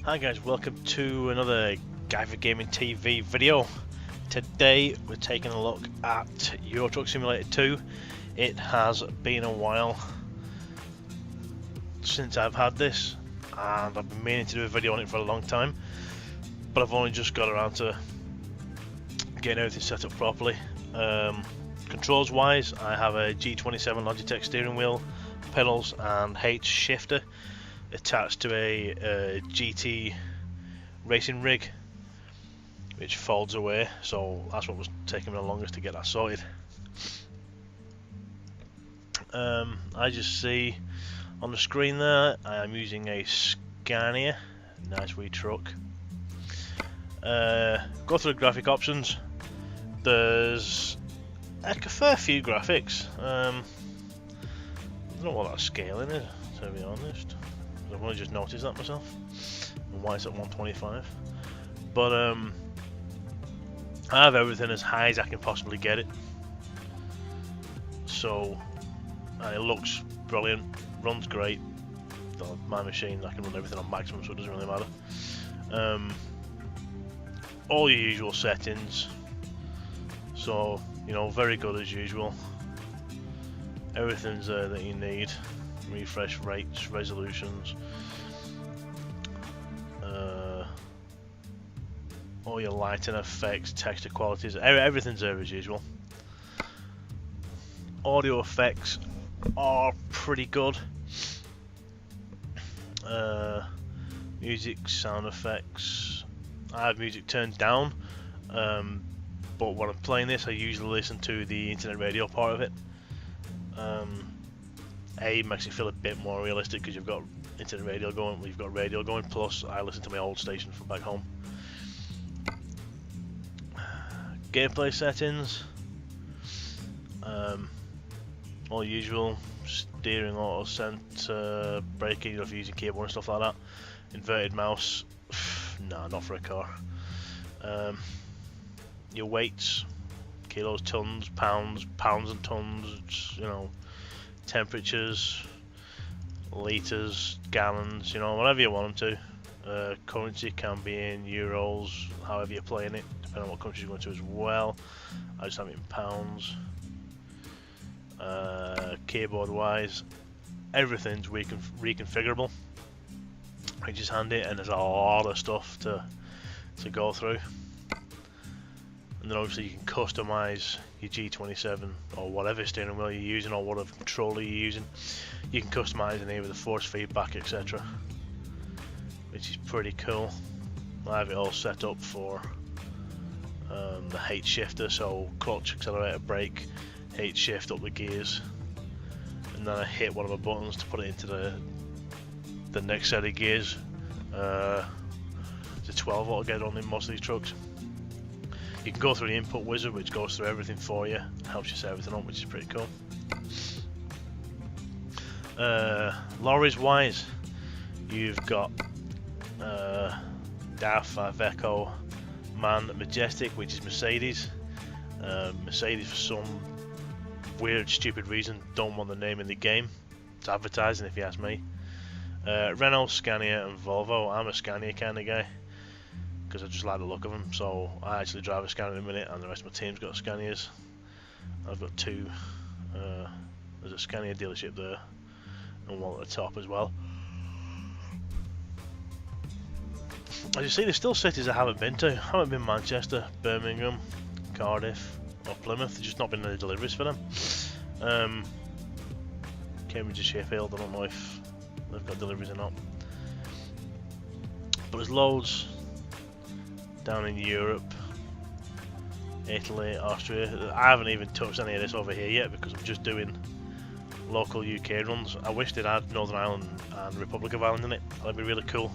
Hi guys, welcome to another Guy for Gaming TV video. Today we're taking a look at EuroTruck Simulator 2. It has been a while since I've had this, and I've been meaning to do a video on it for a long time, but I've only just got around to getting everything set up properly. Controls wise, I have a G27 Logitech steering wheel, pedals and H shifter attached to a GT racing rig which folds away, so that's what was taking me the longest to get that sorted. I just see on the screen there I am using a Scania, nice wee truck. Go through the graphic options. There's a fair few graphics. I don't know what that scaling is, to be honest. I've only just noticed that myself, and why it's at 125. But I have everything as high as I can possibly get it, so it looks brilliant, runs great. My machine, I can run everything on maximum, so it doesn't really matter. All your usual settings, so you know, very good as usual. Everything's there that you need. Refresh rates, resolutions, all your lighting effects, texture qualities, everything's there as usual. Audio effects are pretty good. Music, sound effects, I have music turned down, but when I'm playing this I usually listen to the internet radio part of it. It makes it feel a bit more realistic because you've got internet radio going, you've got radio going, plus I listen to my old station from back home. Gameplay settings, all usual, steering, auto center, braking, if you're using keyboard and stuff like that. Inverted mouse, nah, not for a car. Your weights, kilos, tons, pounds and tons, you know, temperatures, liters, gallons, you know, whatever you want them to. Currency can be in euros, however you're playing it, depending on what country you're going to as well. I just have it in pounds. Keyboard wise, everything's reconfigurable, which is handy, and there's a lot of stuff to go through. And then obviously you can customize your G27 or whatever steering wheel you're using or whatever controller you're using. You can customize in here with the force feedback, etc., which is pretty cool. I have it all set up for the H shifter, so clutch, accelerator, brake, H shift up the gears, and then I hit one of the buttons to put it into the next set of gears. It's a 12 altogether on in most of these trucks. You can go through the input wizard, which goes through everything for you, helps you set everything up, which is pretty cool. Lorries wise, you've got DAF, Iveco, MAN, Majestic, which is Mercedes. Mercedes, for some weird, stupid reason, don't want the name in the game. It's advertising, if you ask me. Renault, Scania, and Volvo. I'm a Scania kind of guy, because I just like the look of them, so I actually drive a Scania in a minute, and the rest of my team's got Scanias. I've got two. There's a Scania dealership there, and one at the top as well. As you see, there's still cities I haven't been to. I haven't been Manchester, Birmingham, Cardiff, or Plymouth. There's just not been any deliveries for them. Cambridge and Sheffield, I don't know if they've got deliveries or not. But there's loads down in Europe, Italy, Austria. I haven't even touched any of this over here yet because I'm just doing local UK runs. I wish they'd add Northern Ireland and Republic of Ireland in it. That'd be really cool.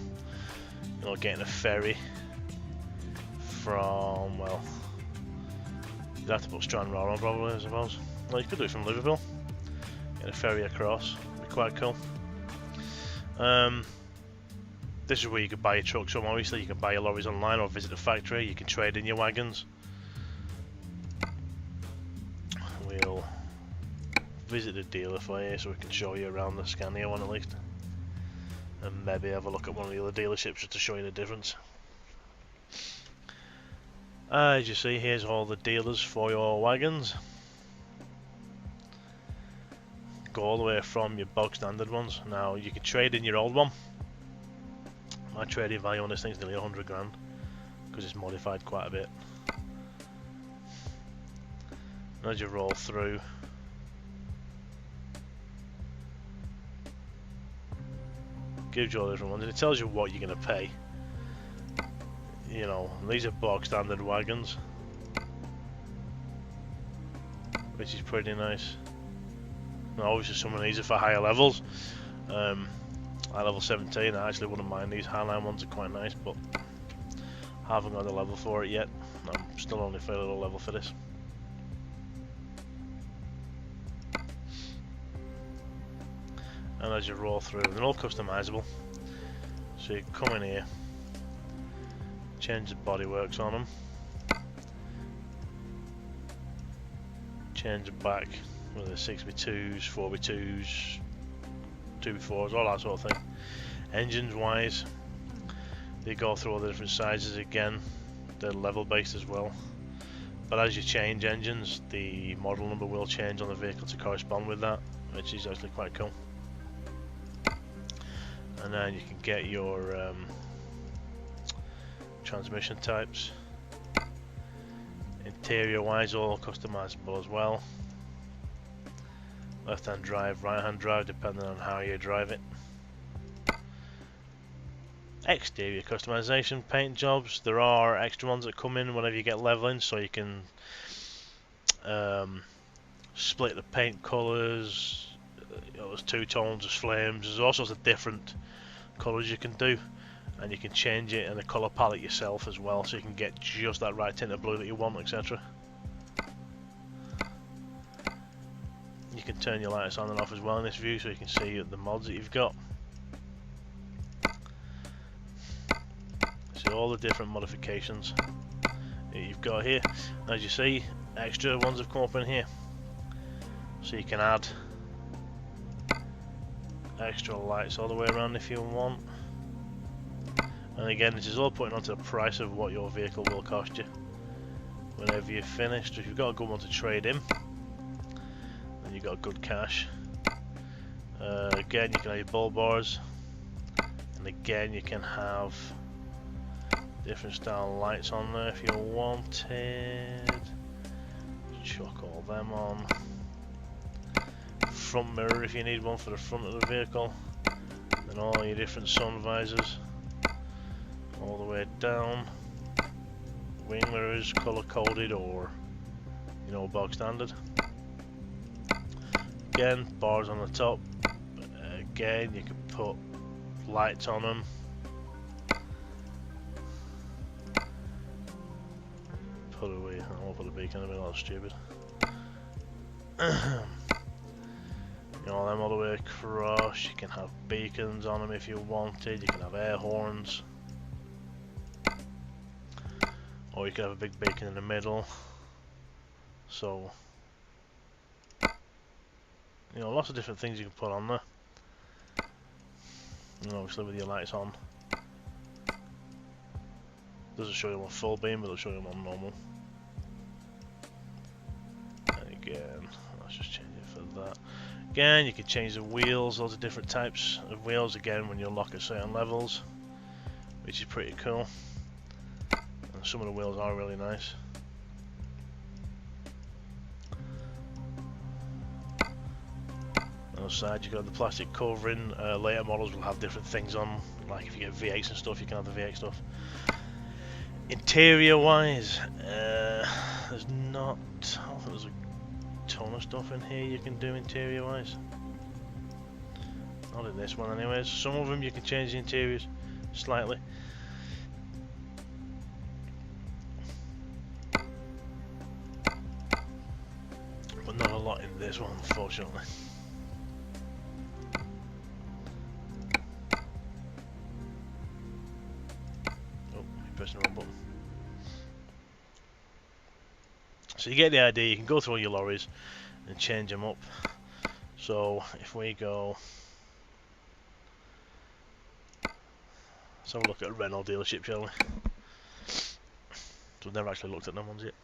You know, getting a ferry from, well, you'd have to put Stranraer on probably, I suppose. Well, you could do it from Liverpool. Get a ferry across. It'd be quite cool. This is where you can buy your trucks from. Obviously you can buy your lorries online or visit the factory. You can trade in your wagons. We'll visit the dealer for you so we can show you around the Scania one at least. and maybe have a look at one of the other dealerships just to show you the difference. As you see, here's all the dealers for your wagons. Go all the way from your bog standard ones. Now you can trade in your old one. My trading value on this thing is nearly 100 grand because it's modified quite a bit. And as you roll through, gives you all the different ones, and it tells you what you're going to pay. You know, these are bog standard wagons, which is pretty nice. Now obviously some of these are for higher levels. At level 17 I actually wouldn't mind these highline ones, are quite nice, but I haven't got the level for it yet. I'm still only fairly low level for this. And as you roll through, they're all customizable. So you come in here, change the bodyworks on them, change the back, whether they're 6x2s, 4x2s, 2x4s, all that sort of thing. Engines wise, they go through all the different sizes again. They're level based as well. But as you change engines, the model number will change on the vehicle to correspond with that, which is actually quite cool. And then you can get your transmission types. Interior wise, all customizable as well. Left hand drive, right hand drive, depending on how you drive it. Exterior customization, paint jobs. There are extra ones that come in whenever you get leveling, so you can split the paint colours. You know, there's two tones, there's flames, there's all sorts of different colours you can do, and you can change it in the colour palette yourself as well, so you can get just that right tint of blue that you want, etc. You can turn your lights on and off as well in this view, so you can see the mods that you've got. See all the different modifications that you've got here. As you see, extra ones have come up in here, so you can add extra lights all the way around if you want. And again, this is all putting onto the price of what your vehicle will cost you whenever you're finished. If you've got a good one to trade in, then you've got good cash. Again, you can have your bull bars, and again you can have different style lights on there if you wanted. Chuck all them on. Front mirror if you need one for the front of the vehicle, and all your different sun visors all the way down. Wing mirrors, colour coded or bog standard. Again, bars on the top. Again, you can put lights on them. Put away. I won't put a beacon in the middle. That's stupid. All them all the way across. You can have beacons on them if you wanted. You can have air horns, or you can have a big beacon in the middle. So, lots of different things you can put on there. And obviously with your lights on, doesn't show you on full beam, but it'll show you on normal. And again, let's just change it for that. Again, you can change the wheels, lots of different types of wheels, again when you lock at certain levels, which is pretty cool. And some of the wheels are really nice. On the side you've got the plastic covering. Later models will have different things on, like if you get V8s and stuff, you can have the V8 stuff. Interior wise, there's not, I don't think there's a ton of stuff in here you can do interior wise. Not in this one anyways. Some of them you can change the interiors slightly. But not a lot in this one, unfortunately. Oh, you're pressing the wrong button. So you get the idea. You can go through all your lorries and change them up. So if we go Let's have a look at a Renault dealership, shall we? So we've never actually looked at them ones yet.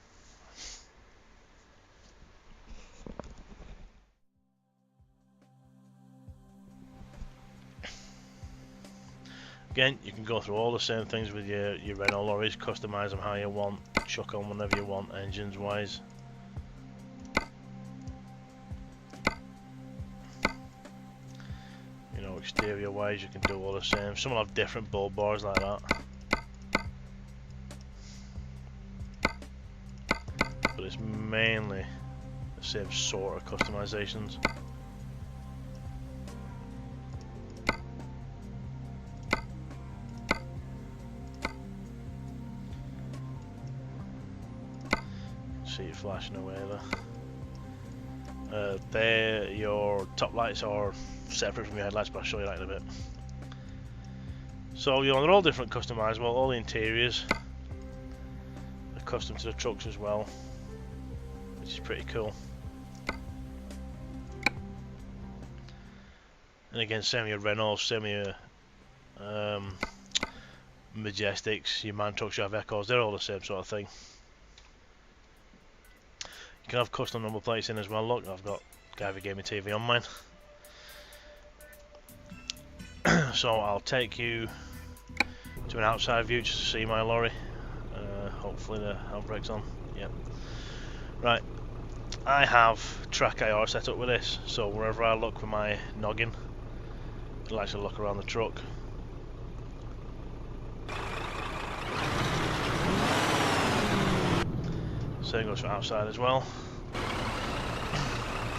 Again, you can go through all the same things with your Renault lorries, customise them how you want, chuck on whenever you want, engines wise. You know, exterior wise, you can do all the same. Some will have different bull bars like that. But it's mainly the same sort of customisations. See it flashing away there. Your top lights are separate from your headlights, but I'll show you that in a bit. So, you know, they're all different customisable. All the interiors are custom to the trucks as well, which is pretty cool. And again, same with your Renaults, same with your Majestics, your MAN trucks, your Ecos, they're all the same sort of thing. You can have custom number plates in as well. Look, I've got Guyver Gaming TV on mine. So I'll take you to an outside view just to see my lorry. Hopefully the handbrake's on. Yep. Right. I have Track IR set up with this, so wherever I look with my noggin, it'll actually look around the truck. Same goes for outside as well.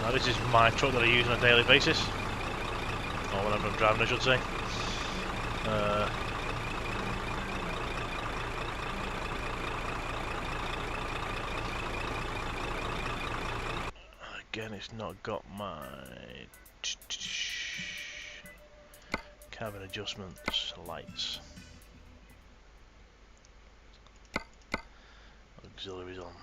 Now this is my truck that I use on a daily basis, or whenever I'm driving I should say. Again, it's not got my cabin adjustments lights. Auxiliaries on.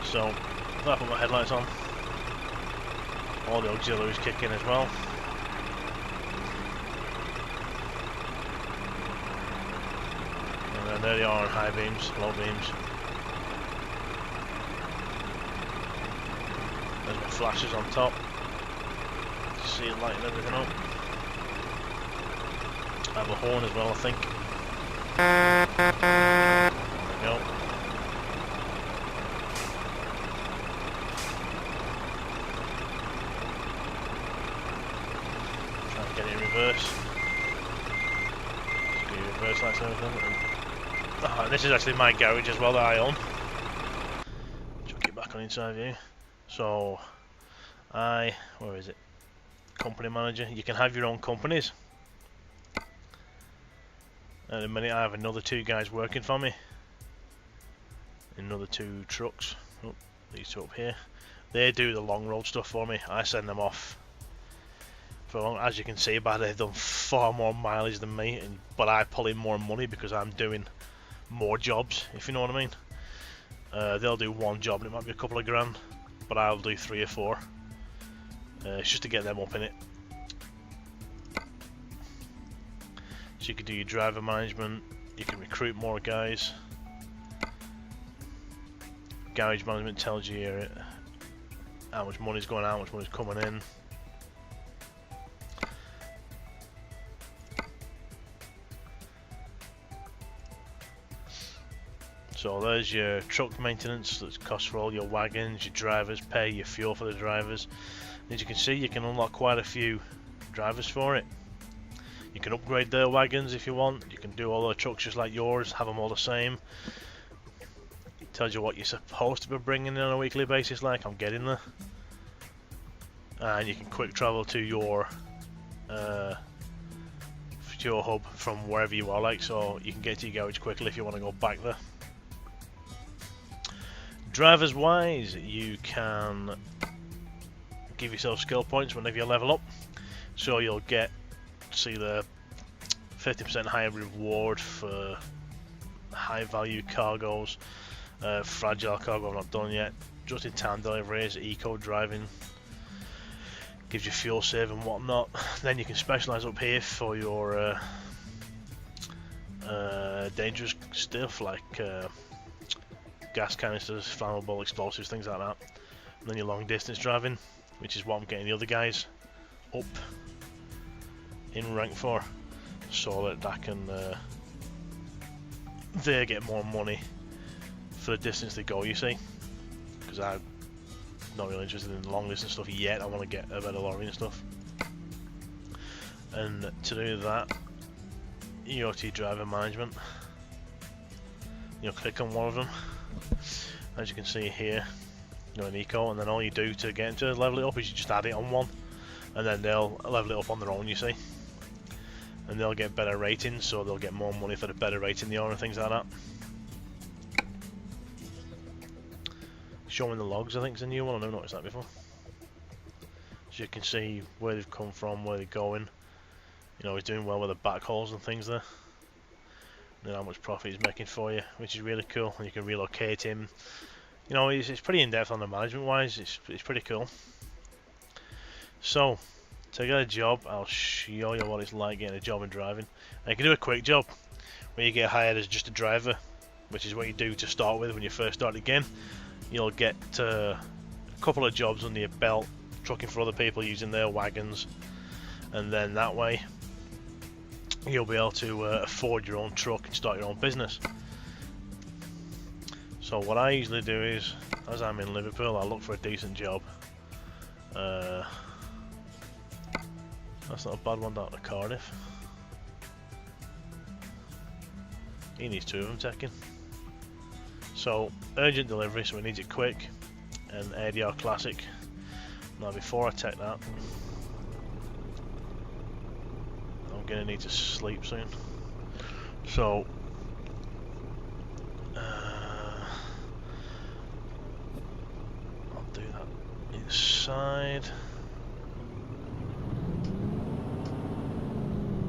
So, if I put my headlights on, all the auxiliaries kick in as well. And then there they are on high beams, low beams. There's my flashes on top. See it lighting everything up. I have a horn as well, I think. There we go. Try and get it in reverse. Just get reverse lights and everything. And this is actually my garage as well that I own. Chuck it back on inside view. So, where is it? Company manager. You can have your own companies. At the minute I have another 2 guys working for me. Another 2 trucks. Oh, these 2 up here. They do the long road stuff for me. I send them off for long. As you can see, they've done far more mileage than me, but I pull in more money because I'm doing more jobs, if you know what I mean. They'll do 1 job and it might be a couple of grand, but I'll do 3 or 4. It's just to get them up in it. So you can do your driver management, you can recruit more guys. Garage management tells you how much money's going out, how much money's coming in. So there's your truck maintenance, that's cost for all your wagons, your drivers pay, your fuel for the drivers. As you can see, you can unlock quite a few drivers for it. You can upgrade their wagons if you want. You can do all the trucks just like yours, have them all the same. It tells you what you're supposed to be bringing in on a weekly basis, like I'm getting there. And you can quick travel to your hub from wherever you are, like, so you can get to your garage quickly if you want to go back there. Drivers wise, you can give yourself skill points whenever you level up, so you'll get, see, the 50% higher reward for high value cargoes, fragile cargo I've not done yet, just in time deliveries, eco driving, gives you fuel save and whatnot. Then you can specialise up here for your dangerous stuff like gas canisters, flammable explosives, things like that. And then your long distance driving, which is what I'm getting the other guys up in rank for, so that I can they get more money for the distance they go, you see, because I'm not really interested in long distance stuff yet. I want to get a better lorry and stuff. And to do that, EOT driver management, click on one of them, as you can see here, an eco, and then all you do to get into level it up is you just add it on one, and then they'll level it up on their own, you see, and they'll get better ratings, so they'll get more money for the better rating they are and things like that. Showing the logs, I think, is a new one. I never noticed that before. So you can see where they've come from, where they're going. He's doing well with the backhauls and things there. And then how much profit he's making for you, which is really cool. And you can relocate him. It's pretty in depth on the management wise. It's pretty cool. So to get a job, I'll show you what it's like getting a job in driving. And you can do a quick job where you get hired as just a driver, which is what you do to start with when you first start the game. You'll get a couple of jobs under your belt, trucking for other people using their wagons, and then that way you'll be able to afford your own truck and start your own business. So what I usually do is, as I'm in Liverpool, I look for a decent job. That's not a bad one down to Cardiff. He needs 2 of them taking. So, urgent delivery, so it needs it quick, and ADR classic. Now before I take that, I'm going to need to sleep soon. So, I'll do that inside.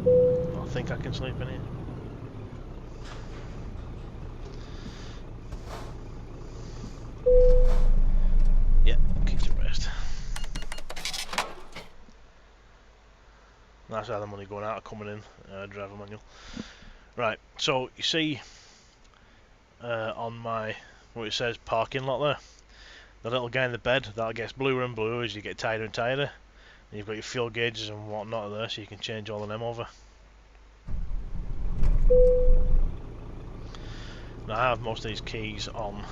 I think I can sleep in here. That's how the money going out or coming in, driver manual. Right, so you see on my, where it says parking lot there, the little guy in the bed, that gets bluer and bluer as you get tighter and tighter. And you've got your fuel gauges and whatnot there, so you can change all of them over. Now I have most of these keys on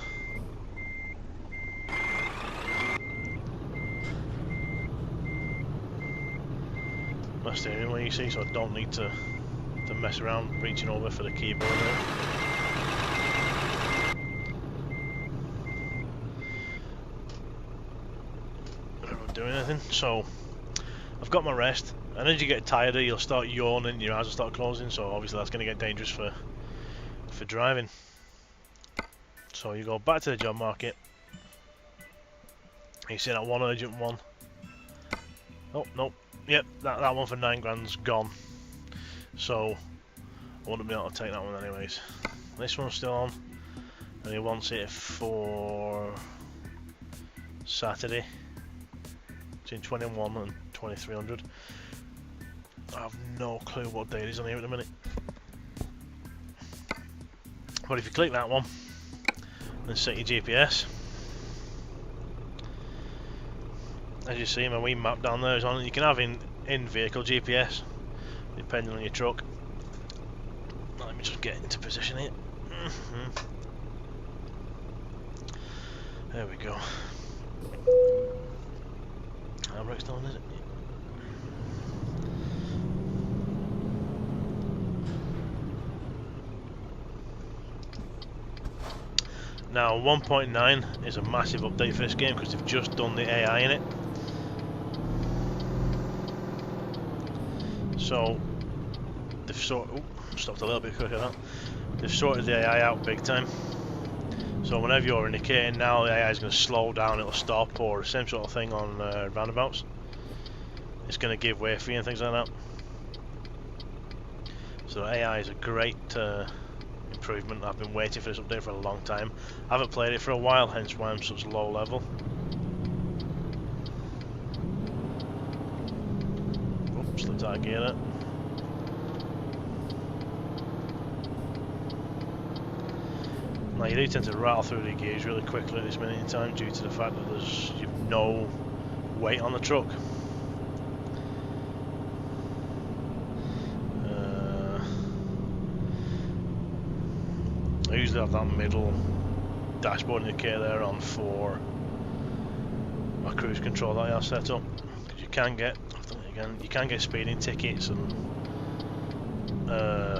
my steering wheel, you see, so I don't need to mess around reaching over for the keyboard there. I don't do anything, so I've got my rest, and as you get tireder you'll start yawning, your eyes will start closing, so obviously that's going to get dangerous for driving. So you go back to the job market, you see that one urgent one. Oh, nope. Yep, that one for 9 grand's gone. So I wouldn't be able to take that one anyways. This one's still on, and he wants it for Saturday between 21 and 2300. I have no clue what day it is on here at the minute. But if you click that one and set your GPS, as you see, my wee map down there is on. You can have in-vehicle GPS, depending on your truck. Let me just get into position here. There we go. Handbrake's on, is it? Now 1.9 is a massive update for this game because they've just done the AI in it. So they've stopped a little bit quicker now. They've sorted the AI out big time. So whenever you're indicating now, the AI is going to slow down, it'll stop, or the same sort of thing on roundabouts. It's going to give way for you and things like that. So AI is a great improvement. I've been waiting for this update for a long time. I haven't played it for a while, hence why I'm such low level. slipped out of gear there. Now you do tend to rattle through the gears really quickly at this minute in time due to the fact that you've no weight on the truck. I usually have that middle dashboard indicator there on for my cruise control that I have set up, because you can get speeding tickets and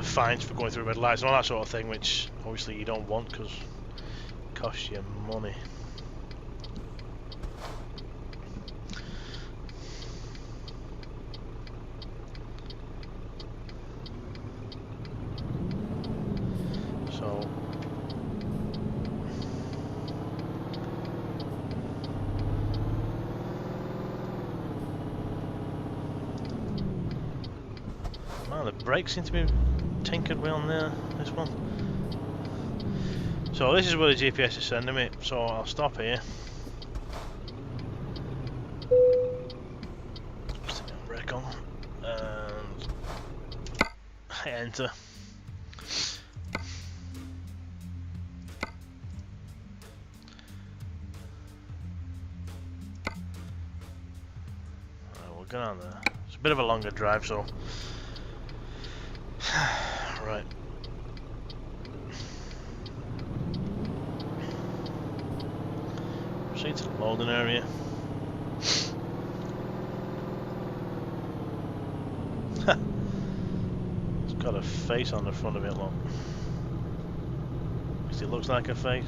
fines for going through red lights and all that sort of thing, which obviously you don't want because it costs you money. So the brakes seem to be tinkered with on there, this one. So this is where the GPS is sending me, so I'll stop here. Stick the brake on and hit enter. Alright, we'll go down there. It's a bit of a longer drive, so right. Proceed to the loading area. It's got a face on the front of it, look. Because it looks like a face.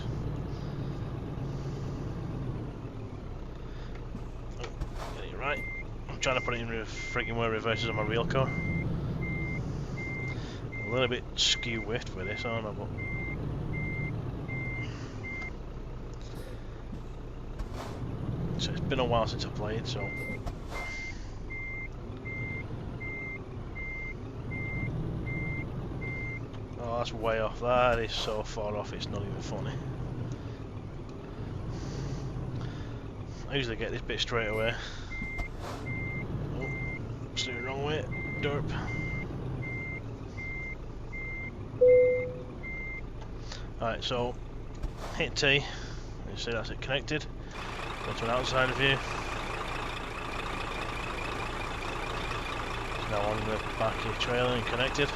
Oh, get it right. I'm trying to put it in freaking way reverses on my real car. A little bit skew-whiffed with this, aren't I? But so it's been a while since I played, so oh, that's way off. That is so far off, it's not even funny. I usually get this bit straight away. Oh, steer the wrong way. Derp. Alright, so hit T, you see that's it connected. Go to an outside view. It's now on the back of your trailer and connected.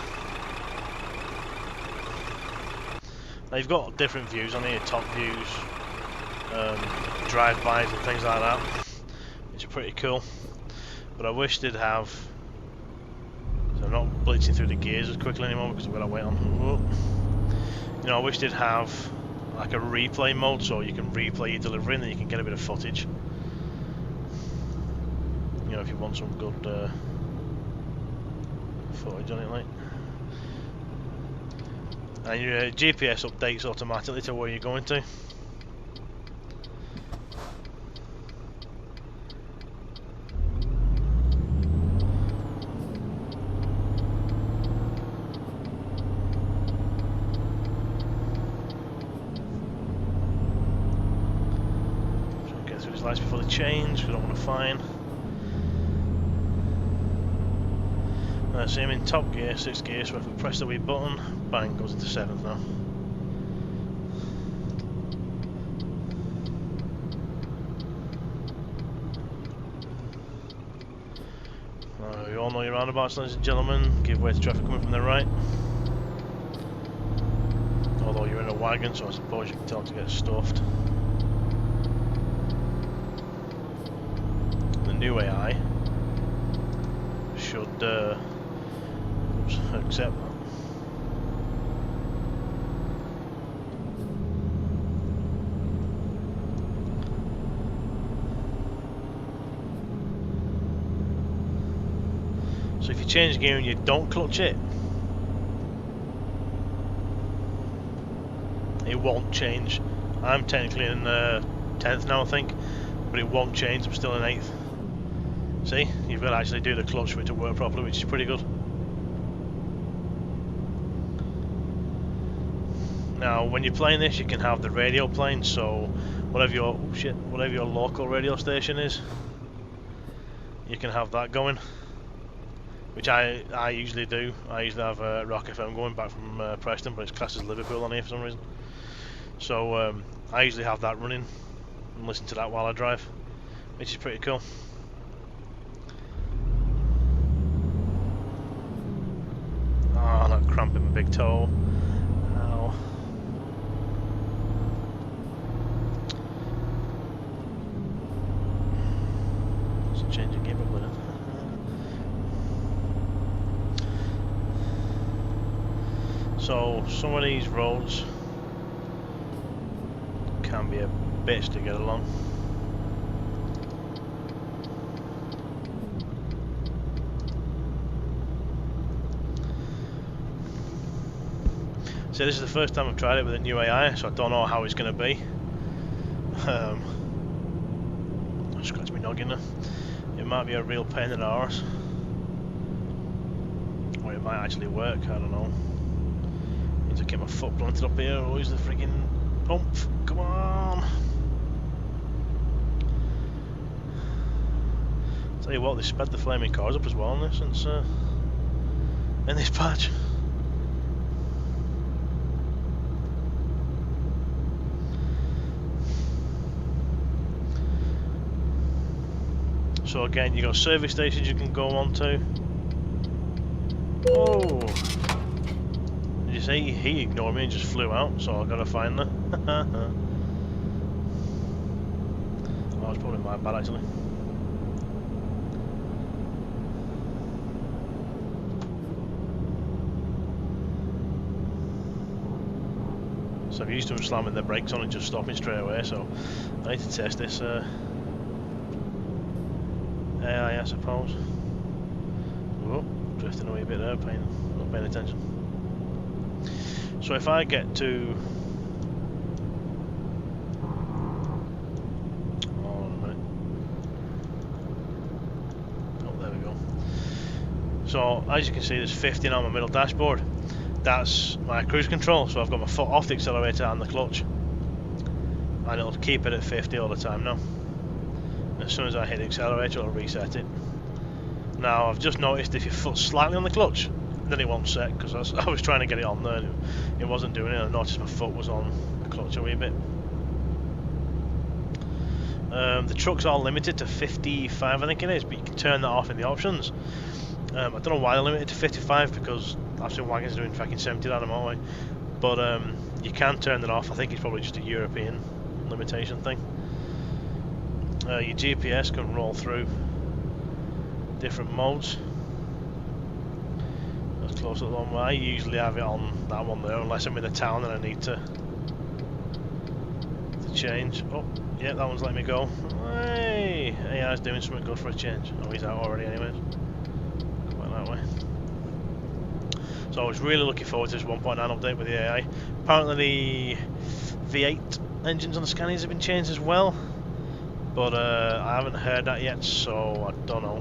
Now you've got different views on here, top views, drive-bys and things like that, which are pretty cool. But I wish they'd have, so I'm not blitzing through the gears as quickly anymore because I've got to wait on. Whoa. You know, I wish they'd have like a replay mode so you can replay your delivery and then you can get a bit of footage. You know, if you want some good footage on it, like. And your GPS updates automatically to where you're going to. Lights before they change, we don't want to fine. See I'm in top gear, 6th gear, so if we press the wee button, bang, goes into 7th now. You all know your roundabouts, ladies and gentlemen. Give way to traffic coming from the right. Although you're in a wagon, so I suppose you can tell to get stuffed. New AI should accept that. So if you change gear and you don't clutch it, it won't change. I'm technically in 10th now, I think, but it won't change. I'm still in 8th. See, you've got to actually do the clutch for it to work properly, which is pretty good. Now, when you're playing this, you can have the radio playing, so whatever your local radio station is, you can have that going. which I usually do. I usually have Rock FM going back from Preston, but it's classed as Liverpool on here for some reason. So I usually have that running and listen to that while I drive, which is pretty cool. Oh, that cramp in my big toe. Ow. It's a change of gear probably. So some of these roads can be a bitch to get along. So this is the first time I've tried it with a new AI, so I don't know how it's going to be. I scratched my noggin there. It might be a real pain in the arse, or it might actually work, I don't know. Need to get my foot planted up here. Where's the freaking pump? Come on! Tell you what, they sped the flaming cars up as well in this since in this patch. So again, you got service stations you can go on to. Oh! Did you see he ignored me and just flew out? So I gotta find her. Oh, it's probably my bad actually. So I'm used to them slamming their brakes on and just stopping straight away. So I need to test this. AI, I suppose. Oh, drifting a wee bit there, not paying attention. So if I get to... Oh, a minute. Oh, there we go. So as you can see, there's 15 on my middle dashboard. That's my cruise control, so I've got my foot off the accelerator and the clutch. And it'll keep it at 50 all the time now. As soon as I hit the accelerator, it'll reset it. Now, I've just noticed if your foot's slightly on the clutch, then it won't set, because I was trying to get it on there and it wasn't doing it. I noticed my foot was on the clutch a wee bit. The truck's all limited to 55, I think it is, but you can turn that off in the options. I don't know why they're limited to 55, because I've seen wagons doing fucking 70 down the motorway. But you can turn that off. I think it's probably just a European limitation thing. Your GPS can roll through different modes. That's close to the one where I usually have it on that one there, unless I'm in the town and I need to change. Oh, yeah, that one's letting me go. Hey, AI's doing something good for a change. Oh, he's out already anyways. Quite that way. So I was really looking forward to this 1.9 update with the AI. Apparently the V8 engines on the Scanias have been changed as well. But I haven't heard that yet, so I don't know.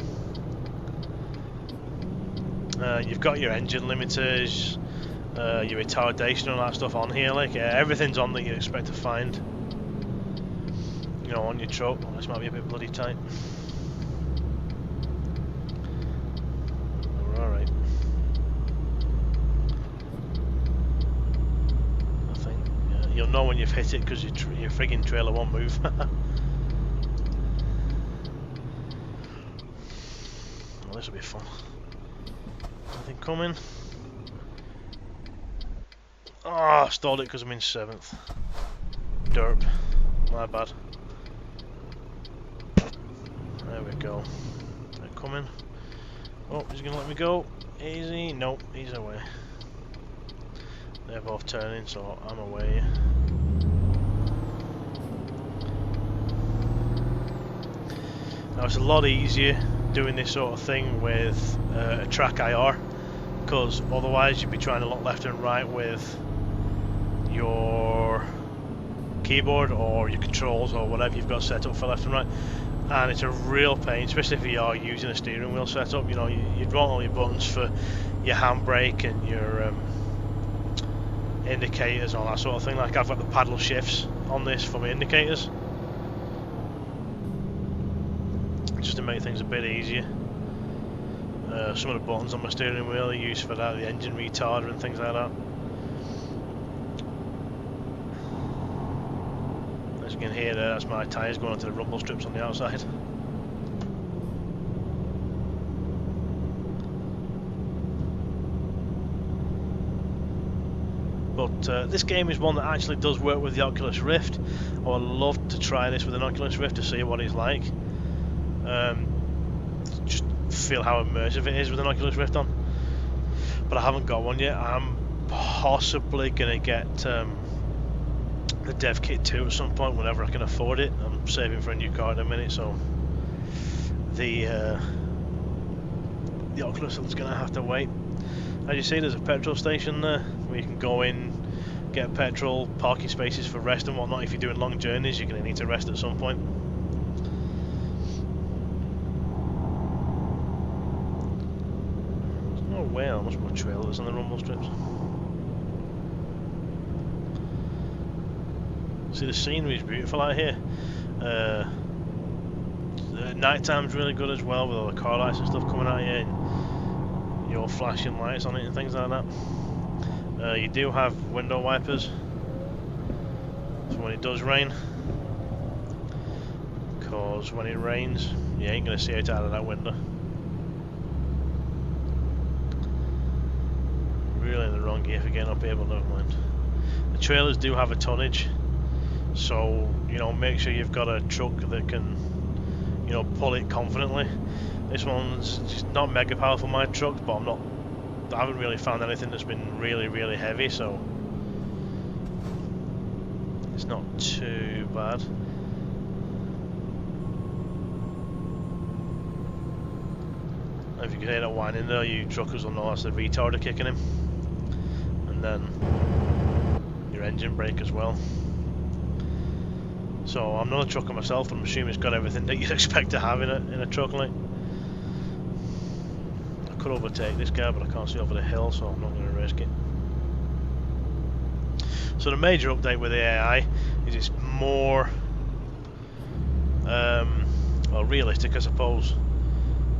You've got your engine limiters, your retardation and all that stuff on here. Like everything's on that you expect to find, you know, on your truck. Oh, this might be a bit bloody tight. Oh, we're all right. I think you'll know when you've hit it because your frigging trailer won't move. This will be fun. Nothing coming. Ah, oh, stalled it because I'm in 7th. Derp. My bad. There we go. They're coming. Oh, he's going to let me go. Easy. Nope, he's away. They're both turning, so I'm away. Now it's a lot easier doing this sort of thing with a track IR, because otherwise you'd be trying to look left and right with your keyboard or your controls or whatever you've got set up for left and right, and it's a real pain, especially if you are using a steering wheel setup. You know, you'd want all your buttons for your handbrake and your indicators and all that sort of thing. Like I've got the paddle shifts on this for my indicators, just to make things a bit easier. Some of the buttons on my steering wheel are used for that, the engine retarder and things like that. As you can hear there, that's my tyres going onto the rumble strips on the outside. But this game is one that actually does work with the Oculus Rift. I would love to try this with an Oculus Rift to see what it's like. Just feel how immersive it is with an Oculus Rift on. But I haven't got one yet. I'm possibly going to get the dev kit 2 at some point whenever I can afford it. I'm saving for a new car in a minute, so the Oculus is going to have to wait. As you see, there's a petrol station there where you can go in, get petrol, parking spaces for rest and whatnot. If you're doing long journeys, you're going to need to rest at some point. There's no way how much more trail there's on the rumble strips. See, the scenery is beautiful out here. The night time's really good as well, with all the car lights and stuff coming out here. Your flashing lights on it and things like that. You do have window wipers, so when it does rain, because when it rains you ain't going to see it out of that window. Really in the wrong gear for getting up here, but never mind. The trailers do have a tonnage, so you know, make sure you've got a truck that can, you know, pull it confidently. This one's just not mega powerful, my truck, but I haven't really found anything that's been really heavy, so it's not too bad. If you can hear that whining there, you truckers will know that's the retarder kicking in, and then your engine brake as well. So I'm not a trucker myself, but I'm assuming it's got everything that you'd expect to have in a truck like. Could overtake this guy, but I can't see over the hill, so I'm not going to risk it. So the major update with the AI is it's more well, realistic, I suppose.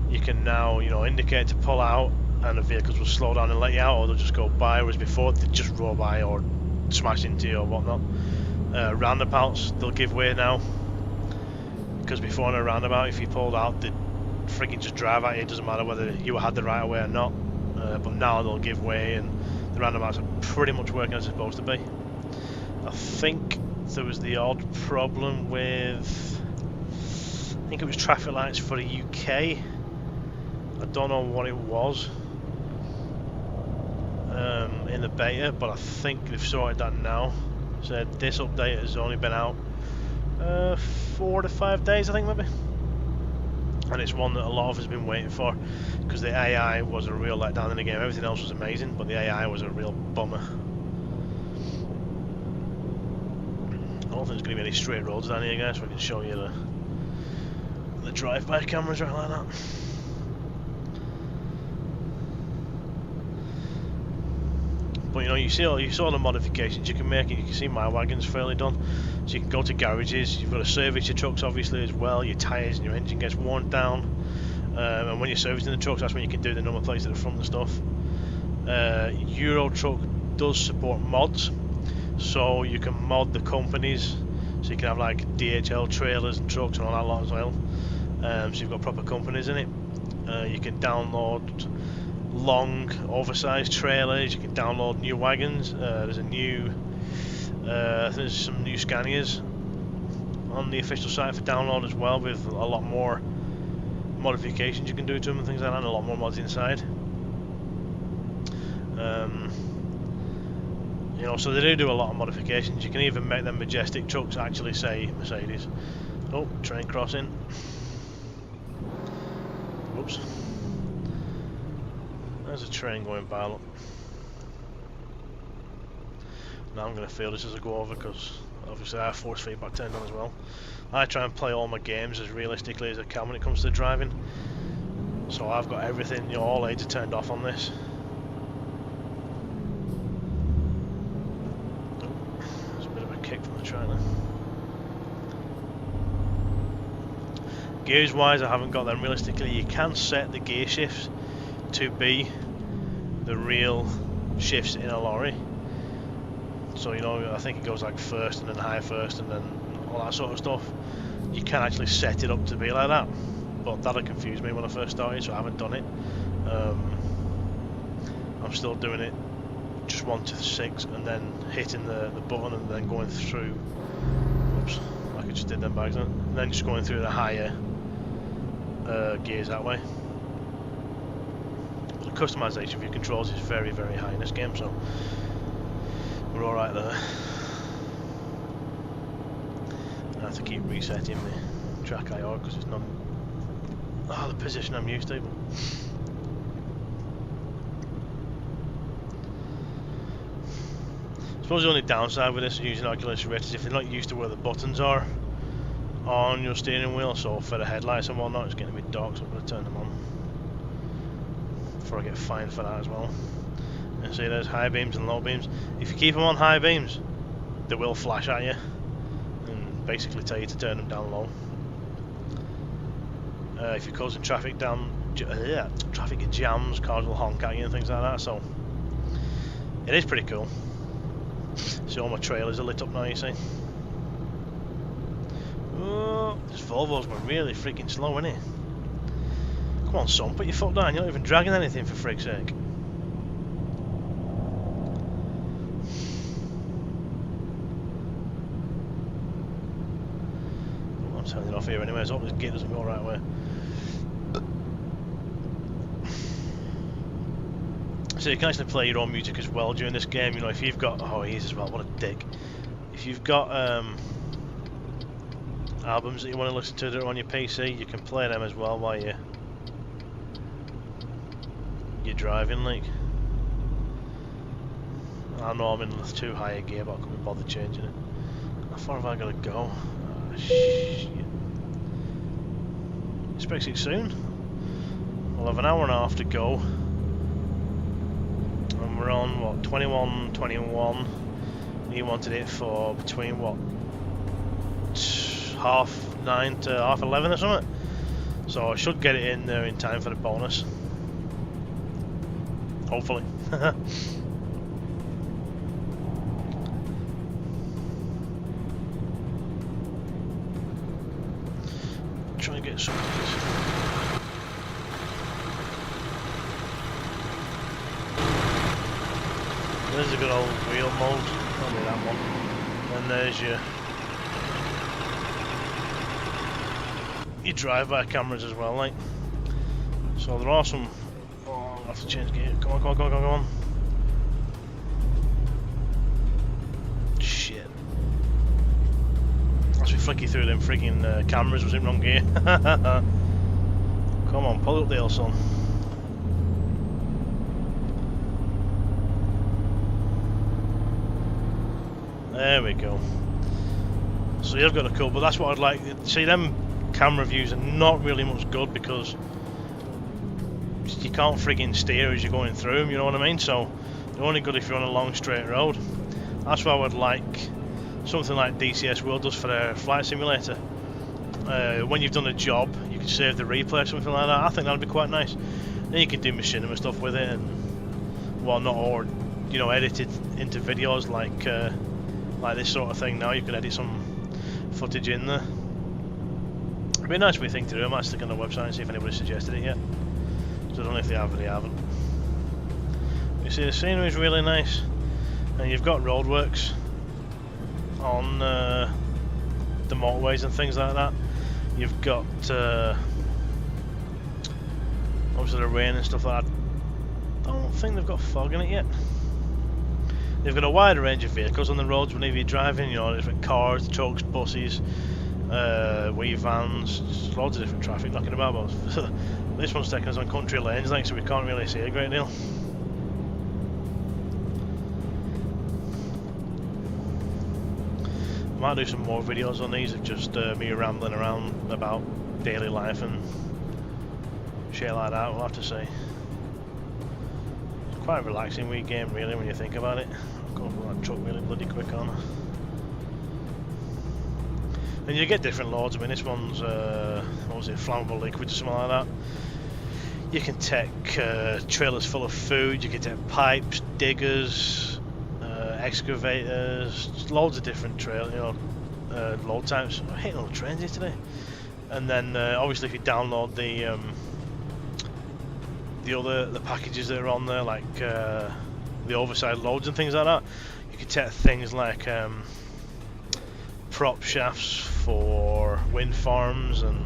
You can now, you know, indicate to pull out and the vehicles will slow down and let you out, or they'll just go by, whereas before they'd just roll by or smash into you or whatnot. Roundabouts, they'll give way now, because before in a roundabout, if you pulled out, they'd freaking just drive at you. It doesn't matter whether you had the right of way or not, but now they'll give way, and the roundabouts are pretty much working as they're supposed to be. I think there was the odd problem with, I think it was traffic lights for the UK. I don't know what it was in the beta, but I think they've sorted that now. So this update has only been out 4 to 5 days, I think, maybe. And it's one that a lot of us have been waiting for, because the AI was a real letdown in the game. Everything else was amazing, but the AI was a real bummer. I don't think there's going to be any straight roads down here, guys, so I can show you the drive-by cameras right like that. But you know, you saw the modifications you can make. You can see my wagon's fairly done, so you can go to garages. You've got to service your trucks obviously as well. Your tyres and your engine gets worn down, and when you're servicing the trucks, that's when you can do the number plates at the front and stuff. EuroTruck does support mods, so you can mod the companies, so you can have like DHL trailers and trucks and all that lot as well. So you've got proper companies in it. You can download long oversized trailers, you can download new wagons. There's some new Scanias on the official site for download as well, with a lot more modifications you can do to them and things like that, and a lot more mods inside. You know, so they do a lot of modifications. You can even make them majestic trucks actually say Mercedes. Oh, train crossing. Whoops. There's a train going by, look. Now I'm going to feel this as I go over, because obviously I have force feedback turned on as well. I try and play all my games as realistically as I can when it comes to driving. So I've got everything, you know, all aids are turned off on this. Oh, there's a bit of a kick from the trailer. Gears wise, I haven't got them realistically. You can set the gear shifts to be the real shifts in a lorry. So you know, I think it goes like first and then high first and then all that sort of stuff. You can actually set it up to be like that, but that'll confuse me when I first started, so I haven't done it. I'm still doing it just 1 to 6 and then hitting the button and then going through, oops, like I just did them by accident, and then just going through the higher gears that way. But the customization of your controls is very, very high in this game, so we're alright there. I have to keep resetting the track IO because it's not the position I'm used to. I suppose the only downside with this using Oculus Rift is if you're not used to where the buttons are on your steering wheel, so for the headlights and whatnot, it's getting a bit dark, so I'm going to turn them on before I get fined for that as well. And see, there's high beams and low beams. If you keep them on high beams, they will flash at you and basically tell you to turn them down low. If you're causing traffic jams, cars will honk at you and things like that, so it is pretty cool. See, all my trailers are lit up now, you see. Oh, this Volvo's going really freaking slow, isn't it? Come on, son, put your foot down. You're not even dragging anything, for frick's sake. Oh, I'm turning off here anyway, so I hope this gate doesn't go the right way. So you can actually play your own music as well during this game. You know, if you've got, oh, he is as well, what a dick. If you've got albums that you want to listen to that are on your PC, you can play them as well while you're driving. Like, I know I'm in the too high a gear, but I couldn't be bothered changing it. How far have I got to go? Oh, shit. Expect it soon. We'll have an hour and a half to go. And we're on, what, 21. He wanted it for between, what, 9:30 to 11:30 or something. So I should get it in there in time for the bonus. Hopefully. Try and get some of this. There's a good old wheel mode, only that one. And there's your drive-by cameras as well, like. So there are some. Oh, I'll have to change gear. Come on. Shit. That's me flicky through them freaking cameras, was in wrong gear. Come on, pull up the hill, son. There we go. So you've got a cool, but that's what I'd like. See, them camera views are not really much good because you can't friggin' steer as you're going through them, you know what I mean? So they're only good if you're on a long straight road. That's why I would like something like DCS World does for their flight simulator. When you've done a job, you can save the replay or something like that. I think that would be quite nice. Then you can do machinima stuff with it and whatnot, or you know, edit it into videos like this sort of thing. Now you can edit some footage in there. It'd be a nice wee thing to do. I might stick on the website and see if anybody suggested it yet. So I don't know if they have or they haven't. You see, the scenery is really nice, and you've got roadworks on the motorways and things like that. You've got obviously the rain and stuff like that. I don't think they've got fog in it yet. They've got a wide range of vehicles on the roads whenever you're driving, you know, different cars, trucks, buses, wee vans, just loads of different traffic knocking about. But this one's taking us on country lanes, like, so we can't really see a great deal. I might do some more videos on these of just me rambling around about daily life and shit like that, we'll have to see. Quite a relaxing wee game really when you think about it. I'm going for that truck really bloody quick on. And you get different loads. I mean, this one's what was it, flammable liquid or something like that. You can take trailers full of food, you can take pipes, diggers, excavators, just loads of different load types. I'm hitting all the trains here today. And then obviously if you download the packages that are on there, like the oversized loads and things like that, you can take things like prop shafts for wind farms and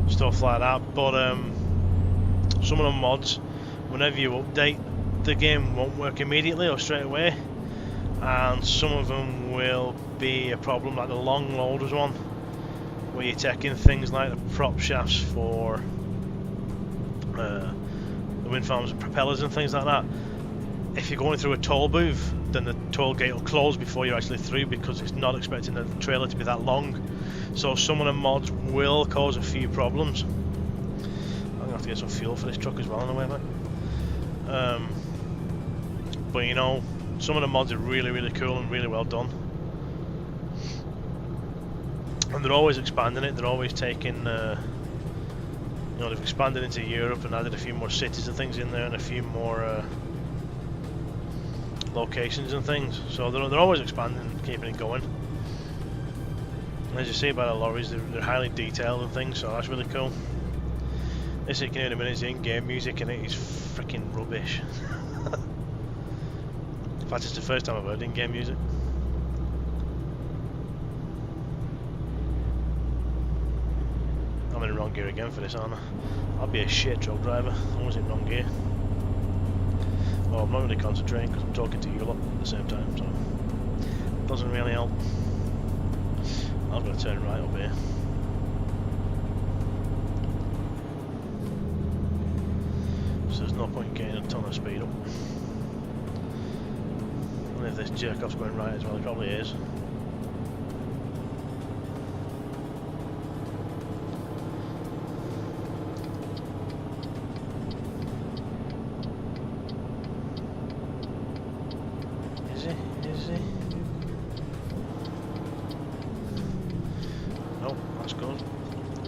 stuff like that. But some of the mods, whenever you update, the game won't work immediately or straight away, and some of them will be a problem, like the long loaders one, where you're taking things like the prop shafts for the wind farms and propellers and things like that. If you're going through a toll booth, then the toll gate will close before you're actually through, because it's not expecting the trailer to be that long. So some of the mods will cause a few problems. I'm gonna have to get some fuel for this truck as well on the way back. But you know, some of the mods are really, really cool and really well done. And they're always expanding it. They're always taking, they've expanded into Europe and added a few more cities and things in there, and a few more locations and things. So they're always expanding and keeping it going. And as you see by the lorries, they're highly detailed and things, so that's really cool. This you can hear in a minute is in-game music, and it is freaking rubbish. In fact, it's the first time I've heard in-game music. I'm in the wrong gear again for this, aren't I? I'll be a shit truck driver. I was in wrong gear. Well, I'm not really concentrating because I'm talking to you a lot at the same time, so it doesn't really help. I'm going to turn right up here. So there's no point getting a ton of speed up. And if this jerk off's going right as well, it probably is. Is he? Nope, that's good.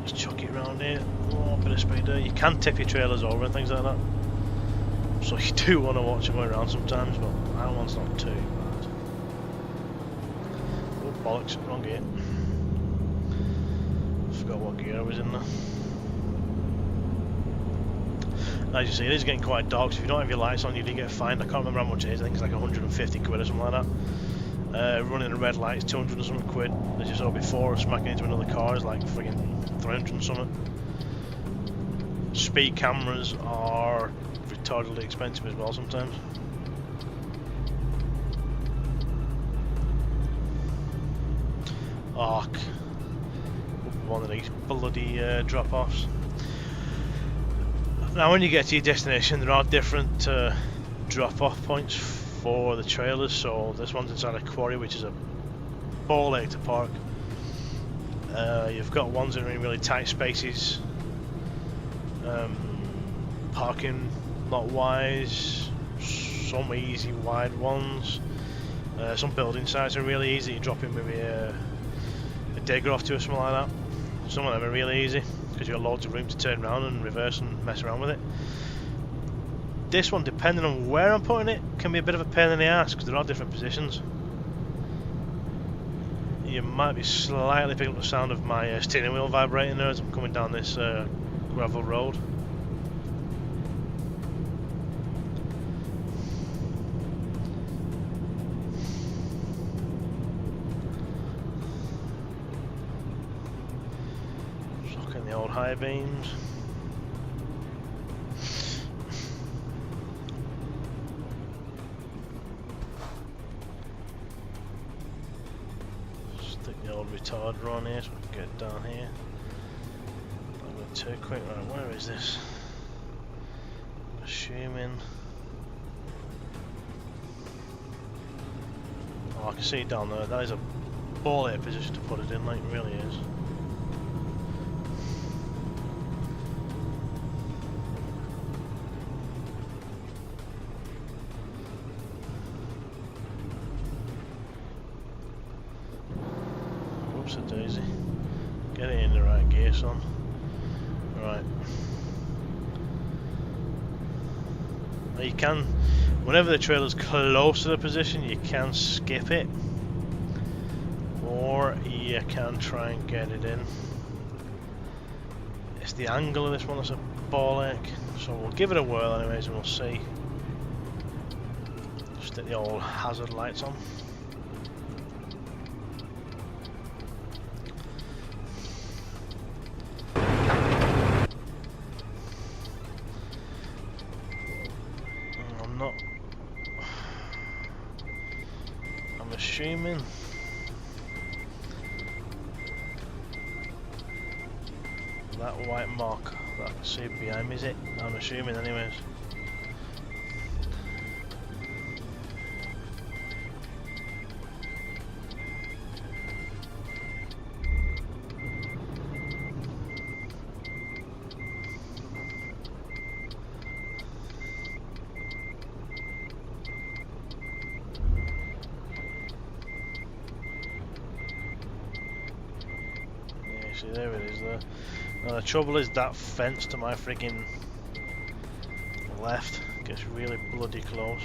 Just chuck it around here. Oh, a bit of speed there. You can tip your trailers over and things like that. So you do want to watch them around sometimes, but that one's not too bad. Oh, bollocks, wrong gear. Forgot what gear I was in there. As you see, it is getting quite dark, so if you don't have your lights on, you do get fined. I can't remember how much it is. I think it's like 150 quid or something like that. Running a red light is 200 or something quid. As you saw before, smacking into another car is like friggin' 300 and something. Speed cameras are retardedly expensive as well sometimes. Arc. One of these bloody drop-offs. Now when you get to your destination, there are different drop-off points for the trailers. So this one's inside a quarry, which is a ball ache to park. You've got ones that are in really tight spaces, parking lot wise, some easy wide ones. Some building sites are really easy. You drop in maybe a digger off to or something like that. Some of them are really easy because you've got loads of room to turn around and reverse and mess around with it. This one, depending on where I'm putting it, can be a bit of a pain in the ass because there are different positions. You might be slightly picking up the sound of my steering wheel vibrating there as I'm coming down this gravel road. Shocking the old high beams. Retarder on here so we can get down here. Not going too quick. Right, where is this? I'm assuming. Oh, I can see it down there. That is a ball ache position to put it in, like it really is. A daisy. Get it in the right gear, son. Right. Now you can, whenever the trailer's close to the position, you can skip it, or you can try and get it in. It's the angle of this one that's a ball ache, so we'll give it a whirl anyways and we'll see. Just stick the old hazard lights on. I'm assuming that white mark that I can see behind me is it? I'm assuming anyways. See, there it is there. Now the trouble is that fence to my friggin' left gets really bloody close.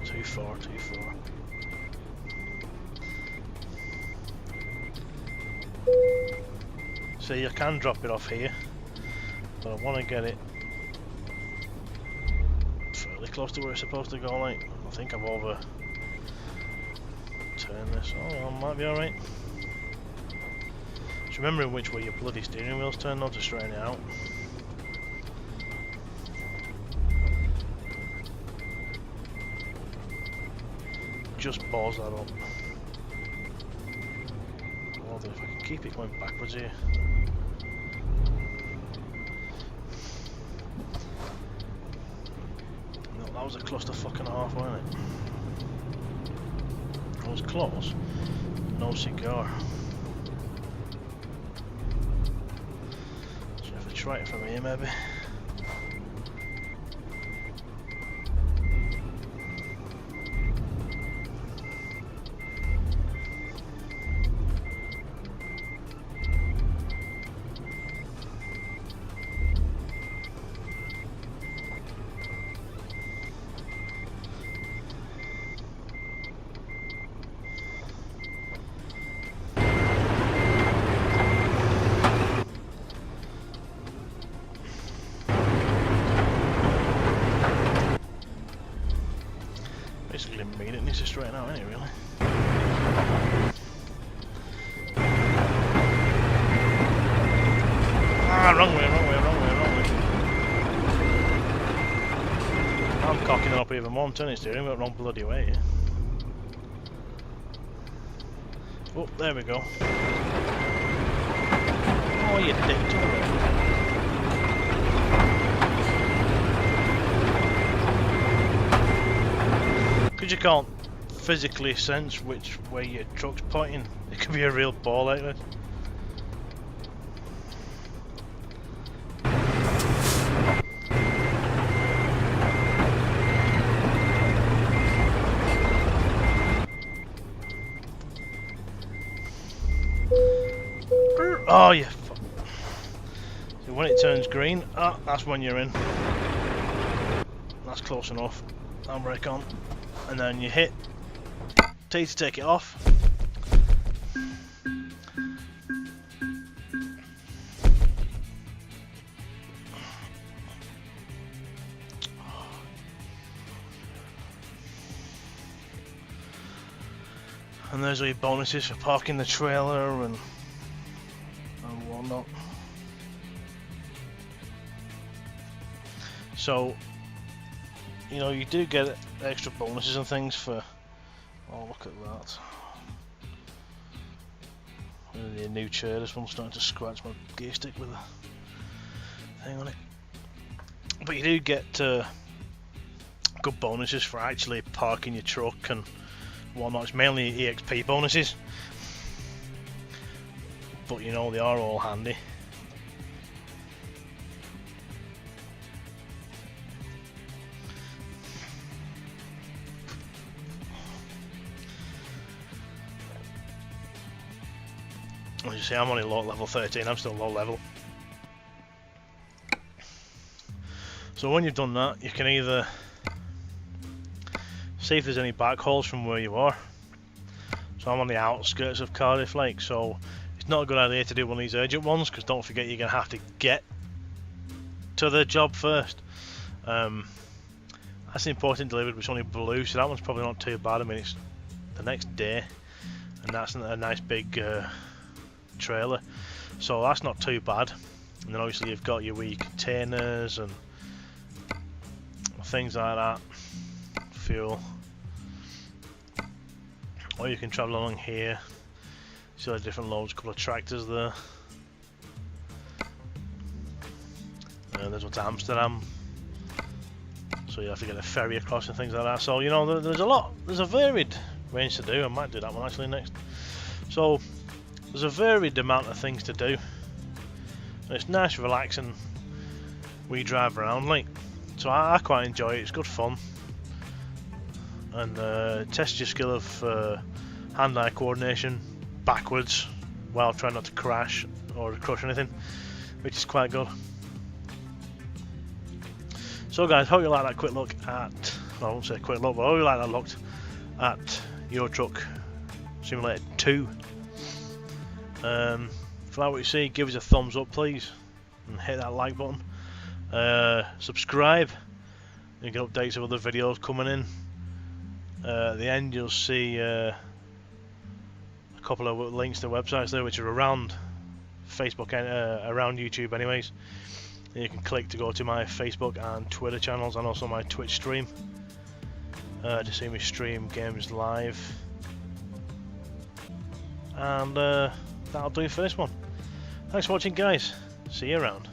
Too far, too far. So you can drop it off here, but I want to get it fairly close to where it's supposed to go. Like, I think I've over turned this. Oh, well, might be alright. Just remembering which way your bloody steering wheel's turned on to straighten it out. Just balls that up. Although if I can keep it going backwards here. No, that was a clusterfuck and a half, wasn't it? That was close. No cigar. So if I try it from here maybe. Basically mean it needs to straighten out, ain't it, really? Ah, wrong way, wrong way, wrong way, wrong way. I'm cocking it up even more, I'm turning steering wheel wrong bloody way here. Oh, there we go. Oh, you dick, to the right. Because you can't physically sense which way your truck's pointing, it could be a real ball like this. Oh, you fuck. So when it turns green, that's when you're in. That's close enough. Handbrake on. And then you hit T to take it off. And there's all your bonuses for parking the trailer and whatnot. So, you know, you do get extra bonuses and things for. Oh, look at that! The new chair. This one's starting to scratch my gear stick with a thing on it. But you do get good bonuses for actually parking your truck and whatnot. It's mainly EXP bonuses, but you know they are all handy. As you see, I'm only low level 13, I'm still low level. So when you've done that, you can either see if there's any back holes from where you are. So I'm on the outskirts of Cardiff Lake, so it's not a good idea to do one of these urgent ones, because don't forget you're going to have to get to the job first. That's the important delivered, which is only blue, so that one's probably not too bad. I mean, it's the next day, and that's a nice big trailer, so that's not too bad. And then obviously you've got your wee containers and things like that, fuel. Or you can travel along here. See the different loads, a couple of tractors there. There's one to Amsterdam, so you have to get a ferry across and things like that. So you know, there's a varied range to do. I might do that one actually next. So there's a varied amount of things to do. It's nice, relaxing. We drive around like, so I quite enjoy it. It's good fun, and test your skill of hand-eye coordination backwards while trying not to crash or crush anything, which is quite good. So guys, hope you like that quick look at, well, I won't say quick look, but I hope you like that look at EuroTruck Simulator 2. If you like what you see, give us a thumbs up please, and hit that like button. Subscribe, you get updates of other videos coming in. At the end you'll see a couple of links to websites there which are around Facebook and around YouTube anyways. And you can click to go to my Facebook and Twitter channels, and also my Twitch stream to see me stream games live. And that'll do for this one. Thanks for watching guys, see you around.